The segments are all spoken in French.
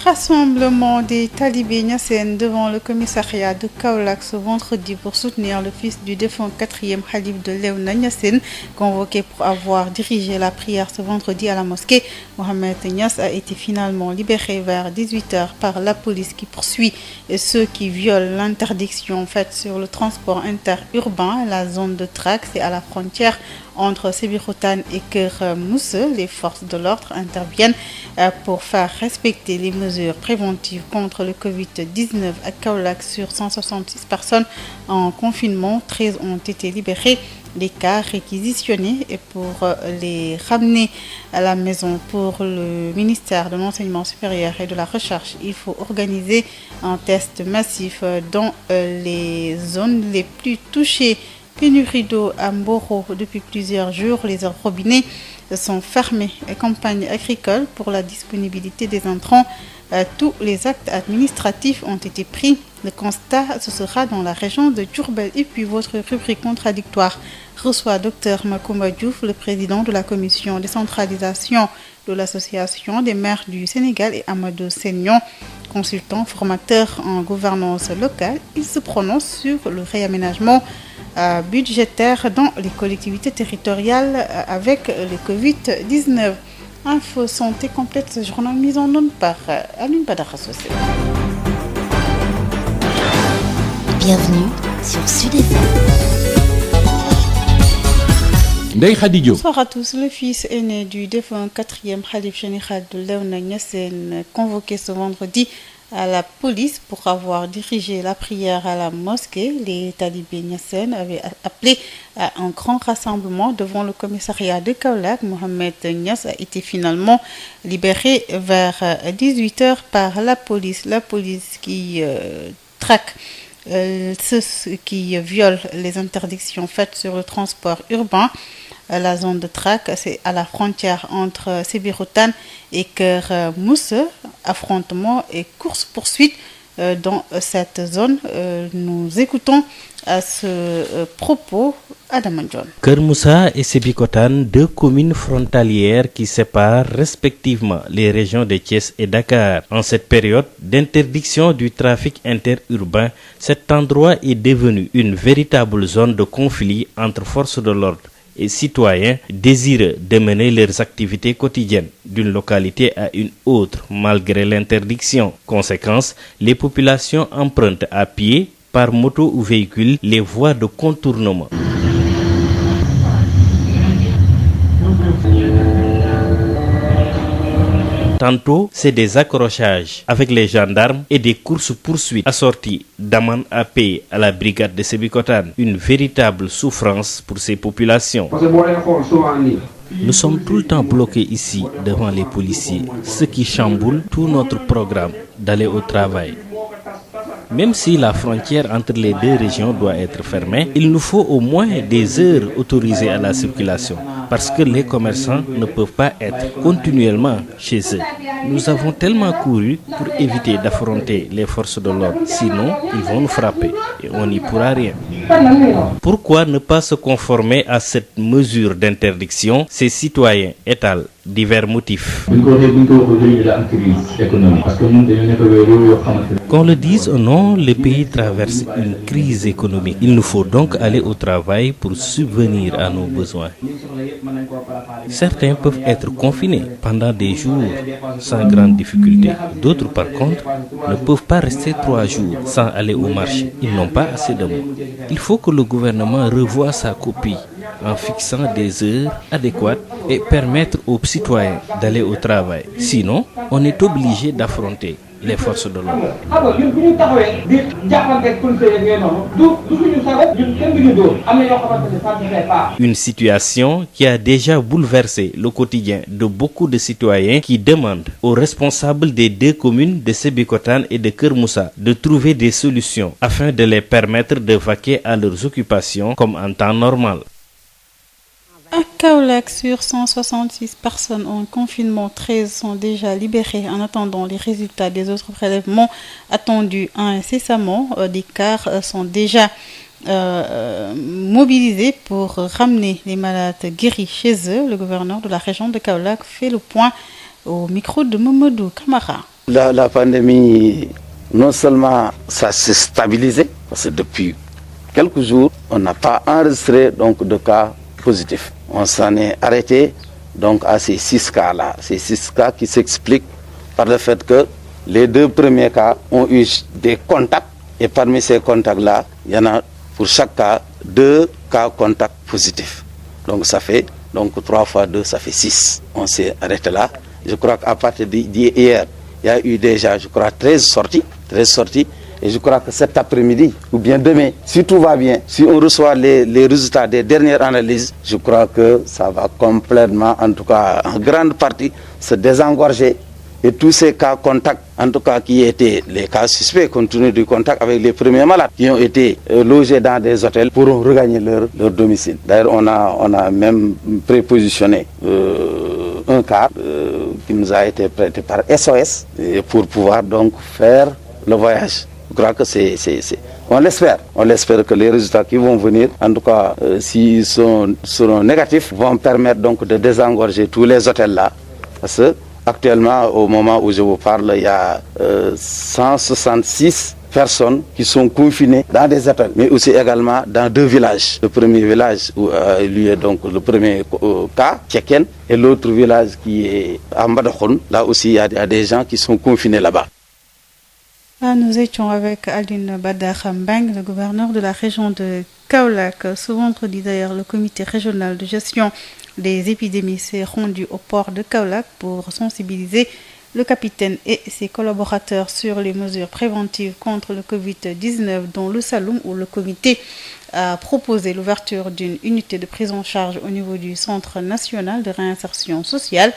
Rassemblement des talibés Niassène devant le commissariat de Kaolack ce vendredi pour soutenir le fils du défunt 4e khalife de Léona Niassène, convoqué pour avoir dirigé la prière ce vendredi à la mosquée. Mohamed Niass a été finalement libéré vers 18h par la police qui poursuit ceux qui violent l'interdiction faite sur le transport interurbain. La zone de traque, c'est à la frontière entre Sébikotane et Keur Mousse. Les forces de l'ordre interviennent pour faire respecter les mesures préventives contre le Covid-19 à Kaolack. Sur 166 personnes en confinement, 13 ont été libérées. Les cas réquisitionnés et pour les ramener à la maison. Pour le ministère de l'Enseignement supérieur et de la Recherche, il faut organiser un test massif dans les zones les plus touchées. Pénurie d'eau à Mboro depuis plusieurs jours. Les robinets sont fermés. Campagne agricole pour la disponibilité des intrants. Tous les actes administratifs ont été pris. Le constat, ce sera dans la région de Diourbel. Et puis votre rubrique contradictoire reçoit Dr Macoumba Diouf, le président de la commission décentralisation de l'Association des maires du Sénégal, et Amadou Seignon, consultant formateur en gouvernance locale. Il se prononce sur le réaménagement budgétaire dans les collectivités territoriales avec le Covid-19. Info santé complète ce journal mise en onde par Alioune Badara Socé. Bienvenue sur Sud FM. Bonsoir à tous. Le fils aîné du défunt 4e khalife général de Léona Niassène, convoqué ce vendredi à la police pour avoir dirigé la prière à la mosquée. Les talibés Niassène avaient appelé à un grand rassemblement devant le commissariat de Kaolack. Mohamed Niass a été finalement libéré vers 18h par la police. La police qui traque ceux qui violent les interdictions faites sur le transport urbain. La zone de traque, c'est à la frontière entre Sébikotane et Keur Mousse. Affrontement et course-poursuite dans cette zone. Nous écoutons à ce propos Adam John. Keur Moussa et Sébikotane, deux communes frontalières qui séparent respectivement les régions de Thiès et Dakar. En cette période d'interdiction du trafic interurbain, cet endroit est devenu une véritable zone de conflit entre forces de l'ordre et citoyens désireux de mener leurs activités quotidiennes d'une localité à une autre malgré l'interdiction. Conséquence, les populations empruntent à pied, par moto ou véhicule, les voies de contournement. Tantôt, c'est des accrochages avec les gendarmes et des courses-poursuites assorties d'amendes à payer à la brigade de Sébikotane. Une véritable souffrance pour ces populations. Nous sommes tout le temps bloqués ici devant les policiers, ce qui chamboule tout notre programme d'aller au travail. Même si la frontière entre les deux régions doit être fermée, il nous faut au moins des heures autorisées à la circulation, parce que les commerçants ne peuvent pas être continuellement chez eux. Nous avons tellement couru pour éviter d'affronter les forces de l'ordre, sinon ils vont nous frapper et on n'y pourra rien. Pourquoi ne pas se conformer à cette mesure d'interdiction? Ces citoyens étalent divers motifs. Qu'on le dise ou non, le pays traverse une crise économique. Il nous faut donc aller au travail pour subvenir à nos besoins. Certains peuvent être confinés pendant des jours sans grande difficulté. D'autres, par contre, ne peuvent pas rester 3 jours sans aller au marché. Ils n'ont pas assez de mots. Il faut que le gouvernement revoie sa copie en fixant des heures adéquates et permettre aux citoyens d'aller au travail. Sinon, on est obligé d'affronter les forces de l'ordre. Une situation qui a déjà bouleversé le quotidien de beaucoup de citoyens qui demandent aux responsables des deux communes de Sébikotane et de Keur Moussa de trouver des solutions afin de les permettre de vaquer à leurs occupations comme en temps normal. À Kaolack, sur 166 personnes en confinement, 13 sont déjà libérées en attendant les résultats des autres prélèvements attendus incessamment. Des cas sont déjà mobilisés pour ramener les malades guéris chez eux. Le gouverneur de la région de Kaolack fait le point au micro de Mamadou Camara. La pandémie, non seulement ça s'est stabilisé, parce que depuis quelques jours, on n'a pas enregistré donc, de cas positifs. On s'en est arrêté donc, à ces 6 cas-là. Ces 6 cas qui s'expliquent par le fait que les 2 premiers cas ont eu des contacts. Et parmi ces contacts-là, il y en a pour chaque cas 2 cas contacts positifs. Donc ça fait 3 fois 2, ça fait 6. On s'est arrêté là. Je crois qu'à partir d'hier, il y a eu déjà, je crois, 13 sorties. Et je crois que cet après-midi, ou bien demain, si tout va bien, si on reçoit les résultats des dernières analyses, je crois que ça va complètement, en tout cas en grande partie, se désengorger. Et tous ces cas contacts, en tout cas qui étaient les cas suspects, compte tenu du contact avec les premiers malades, qui ont été logés dans des hôtels, pourront regagner leur domicile. D'ailleurs, on a même prépositionné un cas qui nous a été prêté par SOS pour pouvoir donc faire le voyage. Je crois que on l'espère que les résultats qui vont venir, en tout cas s'ils seront négatifs, vont permettre donc de désengorger tous les hôtels là. Parce que actuellement, au moment où je vous parle, il y a 166 personnes qui sont confinées dans des hôtels, mais aussi également dans 2 villages. Le premier village où lui est donc le premier cas, Tcheken, et l'autre village qui est à Mbadakhoun. Là aussi, il y a des gens qui sont confinés là-bas. Nous étions avec Aline Badar Mbeng, le gouverneur de la région de Kaolack. Ce vendredi d'ailleurs, le comité régional de gestion des épidémies s'est rendu au port de Kaolack pour sensibiliser le capitaine et ses collaborateurs sur les mesures préventives contre le Covid-19, dont le Saloum, où le comité a proposé l'ouverture d'une unité de prise en charge au niveau du Centre national de réinsertion sociale,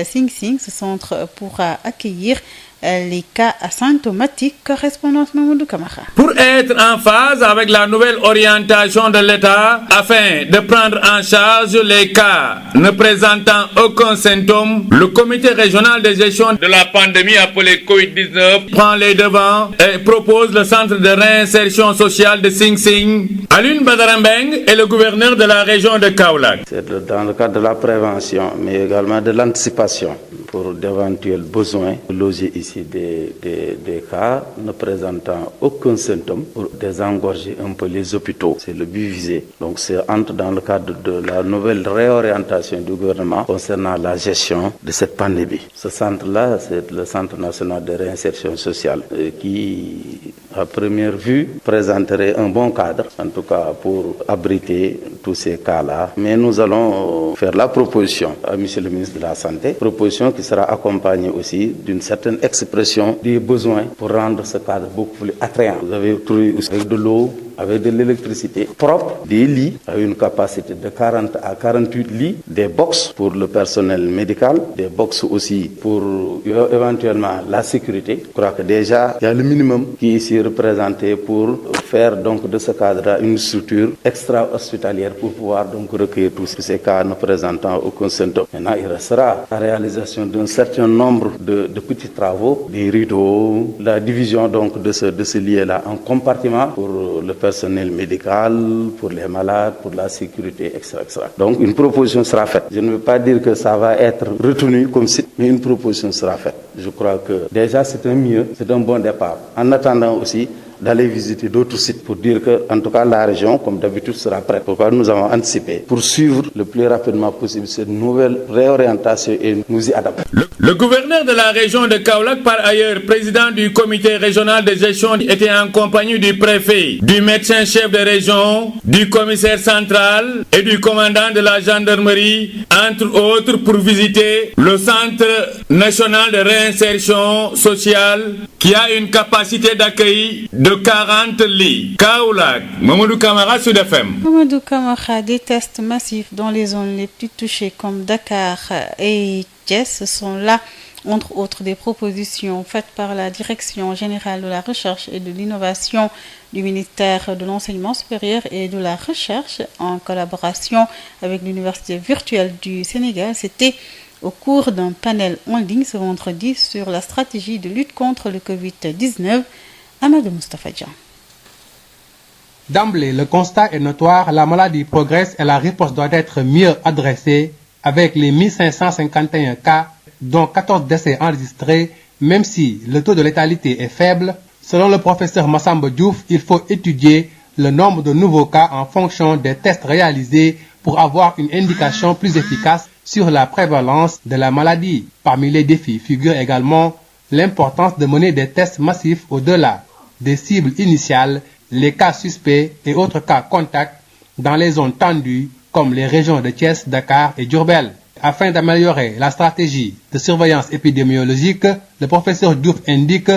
Sing Sing. Ce centre pourra accueillir les cas asymptomatiques. Correspondance Mamadou Camara. Pour être en phase avec la nouvelle orientation de l'État, afin de prendre en charge les cas ne présentant aucun symptôme, le comité régional de gestion de la pandémie appelé Covid-19 prend les devants et propose le centre de réinsertion sociale de Sing Sing. Aline Badar Mbeng est le gouverneur de la région de Kaolack. C'est dans le cadre de la prévention, mais également de l'anticipation pour d'éventuels besoins de loger ici des cas ne présentant aucun symptôme pour désengorger un peu les hôpitaux. C'est le but visé. Donc c'est entre dans le cadre de la nouvelle réorientation du gouvernement concernant la gestion de cette pandémie. Ce centre-là, c'est le Centre national de réinsertion sociale qui, à première vue, présenterait un bon cadre, en tout cas pour abriter tous ces cas-là. Mais nous allons faire la proposition à M. le ministre de la Santé, proposition qui sera accompagnée aussi d'une certaine expression des besoins pour rendre ce cadre beaucoup plus attrayant. Vous avez trouvé aussi avec de l'eau, avec de l'électricité propre, des lits avec une capacité de 40 à 48 lits, des box pour le personnel médical, des box aussi pour éventuellement la sécurité. Je crois que déjà, il y a le minimum qui est ici représenté pour faire donc de ce cadre une structure extra-hospitalière pour pouvoir donc recueillir tous ces cas ne présentant aucun symptôme. Maintenant, il restera la réalisation d'un certain nombre de petits travaux, des rideaux, la division donc de ce lieu-là en compartiments pour le personnel médical, pour les malades, pour la sécurité, etc., etc. Donc une proposition sera faite. Je ne veux pas dire que ça va être retenu comme site, mais une proposition sera faite. Je crois que déjà c'est un bon départ. En attendant aussi d'aller visiter d'autres sites pour dire que, en tout cas, la région, comme d'habitude, sera prête. Pourquoi nous avons anticipé pour suivre le plus rapidement possible cette nouvelle réorientation et nous y adapter. Le gouverneur de la région de Kaolack, par ailleurs président du comité régional de gestion, était en compagnie du préfet, du médecin-chef de région, du commissaire central et du commandant de la gendarmerie, entre autres, pour visiter le centre national de réinsertion sociale qui a une capacité d'accueil de 40 lits. Kaolack, Mamadou Camara, Sud FM. Mamadou Camara, des tests massifs dans les zones les plus touchées comme Dakar et Thiès sont là, entre autres des propositions faites par la Direction générale de la recherche et de l'innovation du ministère de l'Enseignement supérieur et de la recherche en collaboration avec l'Université virtuelle du Sénégal. C'était au cours d'un panel en ligne ce vendredi sur la stratégie de lutte contre le Covid-19. Amadou Moustapha Dian. D'emblée, le constat est notoire, la maladie progresse et la réponse doit être mieux adressée avec les 1551 cas, dont 14 décès enregistrés, même si le taux de létalité est faible. Selon le professeur Massamba Diouf, il faut étudier le nombre de nouveaux cas en fonction des tests réalisés pour avoir une indication plus efficace sur la prévalence de la maladie. Parmi les défis figure également l'importance de mener des tests massifs au-delà des cibles initiales, les cas suspects et autres cas contacts dans les zones tendues comme les régions de Thiès, Dakar et Diourbel. Afin d'améliorer la stratégie de surveillance épidémiologique, le professeur Diouf indique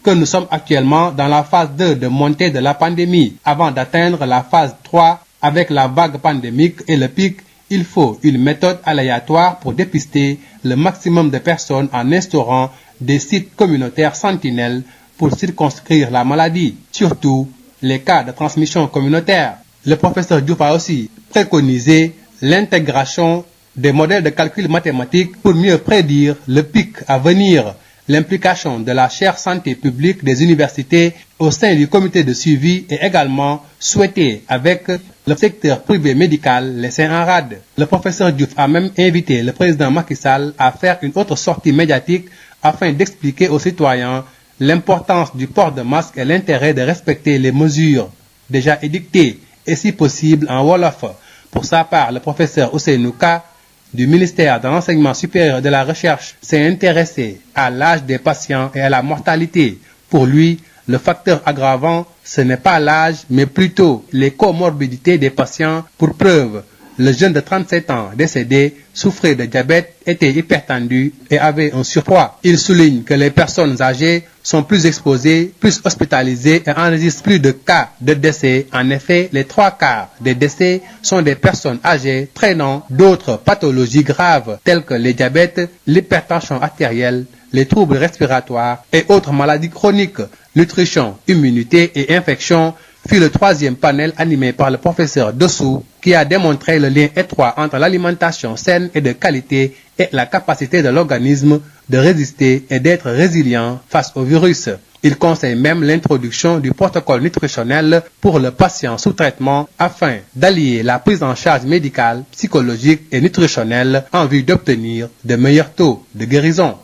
que nous sommes actuellement dans la phase 2 de montée de la pandémie. Avant d'atteindre la phase 3 avec la vague pandémique et le pic, il faut une méthode aléatoire pour dépister le maximum de personnes en instaurant des sites communautaires sentinelles pour circonscrire la maladie, surtout les cas de transmission communautaire. Le professeur Diouf a aussi préconisé l'intégration des modèles de calcul mathématiques pour mieux prédire le pic à venir. L'implication de la chaire santé publique des universités au sein du comité de suivi est également souhaitée avec le secteur privé médical laissé en rade. Le professeur Diouf a même invité le président Macky Sall à faire une autre sortie médiatique afin d'expliquer aux citoyens l'importance du port de masque et l'intérêt de respecter les mesures déjà édictées et si possible en Wolof. Pour sa part, le professeur Ousseynou Ka du ministère de l'Enseignement supérieur et de la Recherche s'est intéressé à l'âge des patients et à la mortalité. Pour lui, le facteur aggravant, ce n'est pas l'âge, mais plutôt les comorbidités des patients. Pour preuve, le jeune de 37 ans décédé souffrait de diabète, était hypertendu et avait un surpoids. Il souligne que les personnes âgées sont plus exposées, plus hospitalisées et enregistrent plus de cas de décès. En effet, les 3/4 des décès sont des personnes âgées traînant d'autres pathologies graves telles que les diabètes, l'hypertension artérielle, les troubles respiratoires et autres maladies chroniques. Nutrition, immunité et infection fut le troisième panel animé par le professeur Dessous qui a démontré le lien étroit entre l'alimentation saine et de qualité et la capacité de l'organisme de résister et d'être résilient face au virus. Il conseille même l'introduction du protocole nutritionnel pour le patient sous traitement afin d'allier la prise en charge médicale, psychologique et nutritionnelle en vue d'obtenir de meilleurs taux de guérison.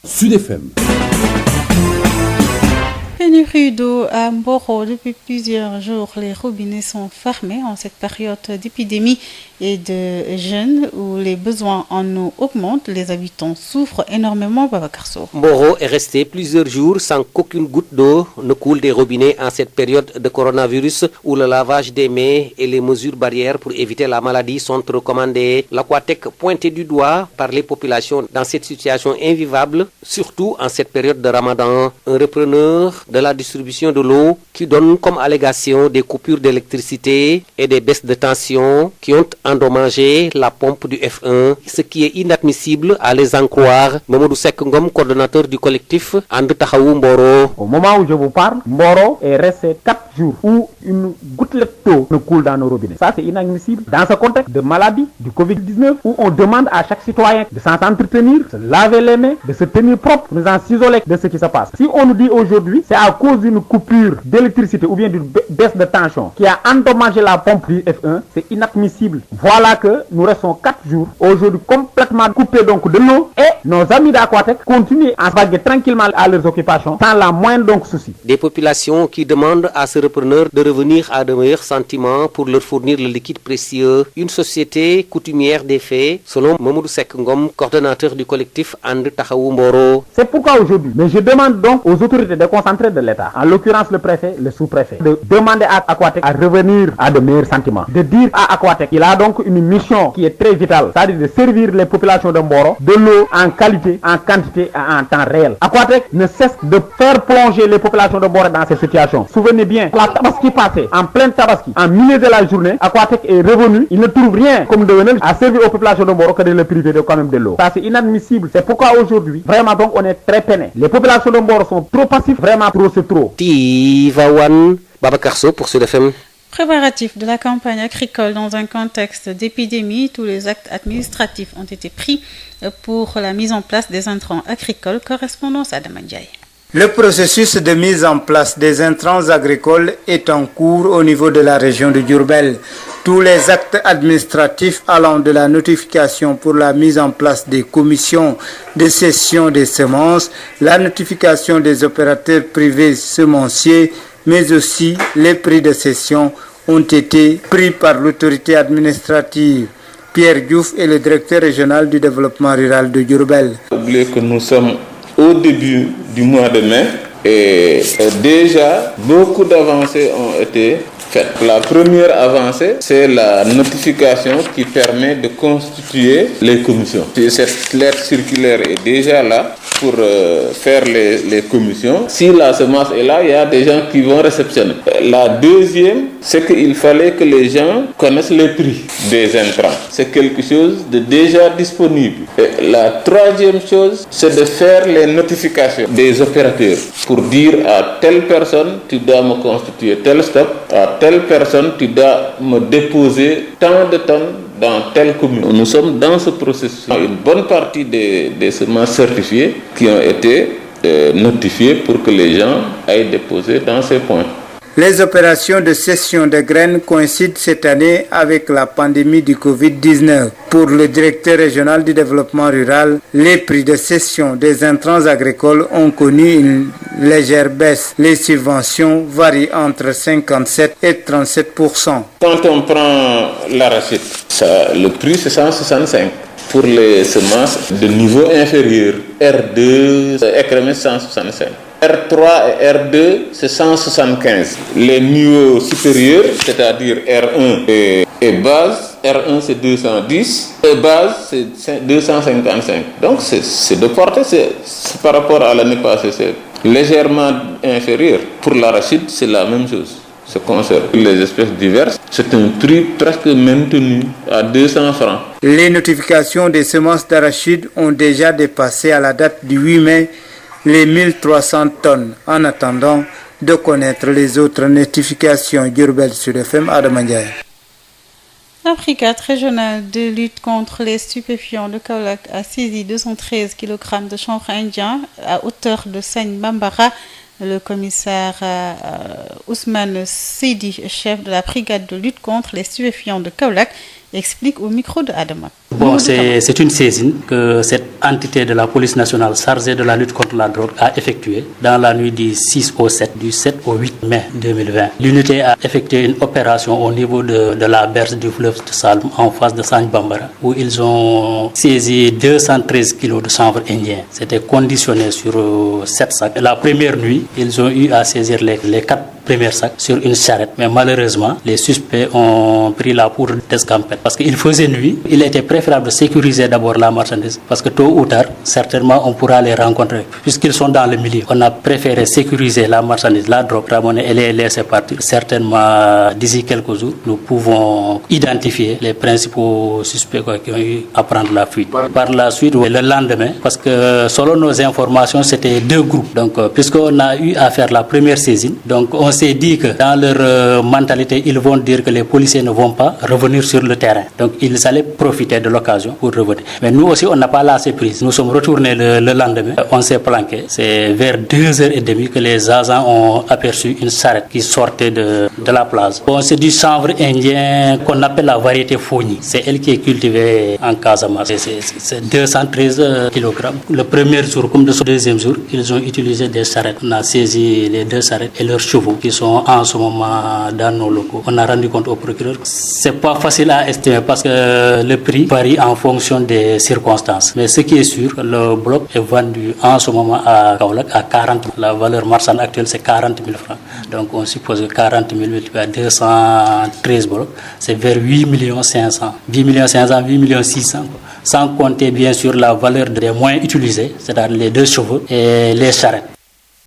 Sud FM. Pénurie d'eau à Mboro. Depuis plusieurs jours, les robinets sont fermés en cette période d'épidémie et de jeûne où les besoins en eau augmentent. Les habitants souffrent énormément. Babacar Sow. Mboro est resté plusieurs jours sans qu'aucune goutte d'eau ne coule des robinets en cette période de coronavirus où le lavage des mains et les mesures barrières pour éviter la maladie sont recommandées. L'Aquatec pointé du doigt par les populations dans cette situation invivable, surtout en cette période de Ramadan. Un repreneur de la distribution de l'eau qui donne comme allégation des coupures d'électricité et des baisses de tension qui ont endommagé la pompe du F1, ce qui est inadmissible à les en croire. Mamadou Seck Ngom, coordonnateur du collectif And Taxawu Mboro. Au moment où je vous parle, Mboro est resté 4 jours où une gouttelette d'eau ne coule dans nos robinets. Ça, c'est inadmissible. Dans ce contexte de maladie du Covid-19 où on demande à chaque citoyen de s'en entretenir, de se laver les mains, de se tenir propre, de s'isoler de ce qui se passe. Si on nous dit aujourd'hui, c'est à cause d'une coupure d'électricité ou bien d'une baisse de tension qui a endommagé la pompe du F1, c'est inadmissible. Voilà que nous restons 4 jours aujourd'hui complètement coupés donc de l'eau et nos amis d'Aquatec continuent à se vaguer tranquillement à leurs occupations sans la moindre donc souci. Des populations qui demandent à ce repreneur de revenir à de meilleurs sentiments pour leur fournir le liquide précieux. Une société coutumière des faits, selon Mamadou Seck Ngom, coordonnateur du collectif And Taxawu Mboro. C'est pourquoi aujourd'hui, mais je demande donc aux autorités déconcentrées de l'État, en l'occurrence le préfet, le sous-préfet, de demander à Aquatec à revenir à de meilleurs sentiments. De dire à Aquatec qu'il a donc une mission qui est très vitale, c'est-à-dire de servir les populations de Mboro de l'eau en qualité, en quantité et en temps réel. Aquatec ne cesse de faire plonger les populations de Mboro dans cette situation. Souvenez bien, la Tabaski passée, en pleine Tabaski, en milieu de la journée, Aquatec est revenu, il ne trouve rien comme devenir à servir aux populations de Mboro que de le priver de quand même de l'eau. Ça c'est inadmissible. C'est pourquoi aujourd'hui, vraiment donc on est très peiné. Les populations de Mboro sont trop passives, vraiment trop c'est trop. Tivaouane, Babacar Sow pour Sud FM. Préparatifs de la campagne agricole dans un contexte d'épidémie, tous les actes administratifs ont été pris pour la mise en place des intrants agricoles. Correspondance à Adama Ndiaye. Le processus de mise en place des intrants agricoles est en cours au niveau de la région de Diourbel. Tous les actes administratifs allant de la notification pour la mise en place des commissions de cession des semences, la notification des opérateurs privés semenciers, mais aussi les prix de cession ont été pris par l'autorité administrative. Pierre Diouf est le directeur régional du développement rural de Diourbel. Oubliez que nous sommes au début du mois de mai et déjà beaucoup d'avancées ont été faites. La première avancée, c'est la notification qui permet de constituer les commissions. Cette lettre circulaire est déjà là pour faire les commissions. Si la semence est là, il y a des gens qui vont réceptionner. La deuxième, c'est qu'il fallait que les gens connaissent les prix des intrants. C'est quelque chose de déjà disponible. Et la troisième chose, c'est de faire les notifications des opérateurs pour dire à telle personne, tu dois me constituer tel stock, à telle personne, tu dois me déposer tant de tonnes dans telle commune. Nous sommes dans ce processus. Une bonne partie des semences certifiées qui ont été notifiées pour que les gens aillent déposer dans ces points. Les opérations de cession de graines coïncident cette année avec la pandémie du Covid-19. Pour le directeur régional du développement rural, les prix de cession des intrants agricoles ont connu une légère baisse. Les subventions varient entre 57 et 37%. Quand on prend l'arachide, le prix c'est 165. Pour les semences de niveau inférieur, R2, écrémé 165. R3 et R2, c'est 175. Les niveaux supérieurs, c'est-à-dire R1 et base, R1 c'est 210 et base c'est 255. Donc c'est de portée, c'est par rapport à l'année passée, c'est légèrement inférieur. Pour l'arachide, c'est la même chose. Se conserve. Les espèces diverses, c'est un prix presque maintenu à 200 francs. Les notifications des semences d'arachide ont déjà dépassé à la date du 8 mai les 1300 tonnes. En attendant de connaître les autres notifications, Diourbel Sud FM, Adama Ndiaye. La brigade régionale de lutte contre les stupéfiants de Kaolack a saisi 213 kg de chanvre indien à hauteur de Sagne Bambara. Le commissaire Ousmane Sidi, chef de la brigade de lutte contre les stupéfiants de Kaolack, explique au micro de Adama. Bon, c'est une saisine que cette entité de la police nationale chargée de la lutte contre la drogue a effectuée dans la nuit du 6 au 7, du 7 au 8 mai 2020. L'unité a effectué une opération au niveau de la berge du fleuve de Saloum en face de Sagne Bambara où ils ont saisi 213 kg de chanvre indien. C'était conditionné sur 7 sacs. La première nuit, ils ont eu à saisir les 4 premiers sacs sur une charrette. Mais malheureusement, les suspects ont pris la poudre d'escampette parce qu'il faisait nuit. Il était préférable de sécuriser d'abord la marchandise parce que tôt ou tard, certainement, on pourra les rencontrer. Puisqu'ils sont dans le milieu, on a préféré sécuriser la marchandise, la drogue, ramener et les laisser partir. Certainement, d'ici quelques jours, nous pouvons identifier les principaux suspects qui ont eu à prendre la fuite. Par la suite, le lendemain, parce que selon nos informations, c'était 2 groupes. Donc, puisqu'on a eu à faire la première saisine, donc on s'est dit que dans leur mentalité, ils vont dire que les policiers ne vont pas revenir sur le terrain. Donc, ils allaient profiter de l'occasion pour revenir. Mais nous aussi, on n'a pas lâché prise. Nous sommes retournés le lendemain. On s'est planqué. C'est vers 2h30 que les agents ont aperçu une charrette qui sortait de la place. Bon, c'est du chanvre indien qu'on appelle la variété Fogni. C'est elle qui est cultivée en Casamance. C'est 213 kg. Le premier jour, comme le deuxième jour, ils ont utilisé des charrettes. On a saisi les 2 charrettes et leurs chevaux qui sont en ce moment dans nos locaux. On a rendu compte au procureur. C'est pas facile à estimer parce que le prix varie en fonction des circonstances. Mais ce qui est sûr, le bloc est vendu en ce moment à Kaolack à 40 000. La valeur marchande actuelle, c'est 40 000 francs. Donc on suppose que 40 000 multiplié à 213 blocs, c'est vers 8 500 000. 8 500 000, 8 600 000. Sans compter bien sûr la valeur des moyens utilisés, c'est-à-dire les 2 chevaux et les charrettes.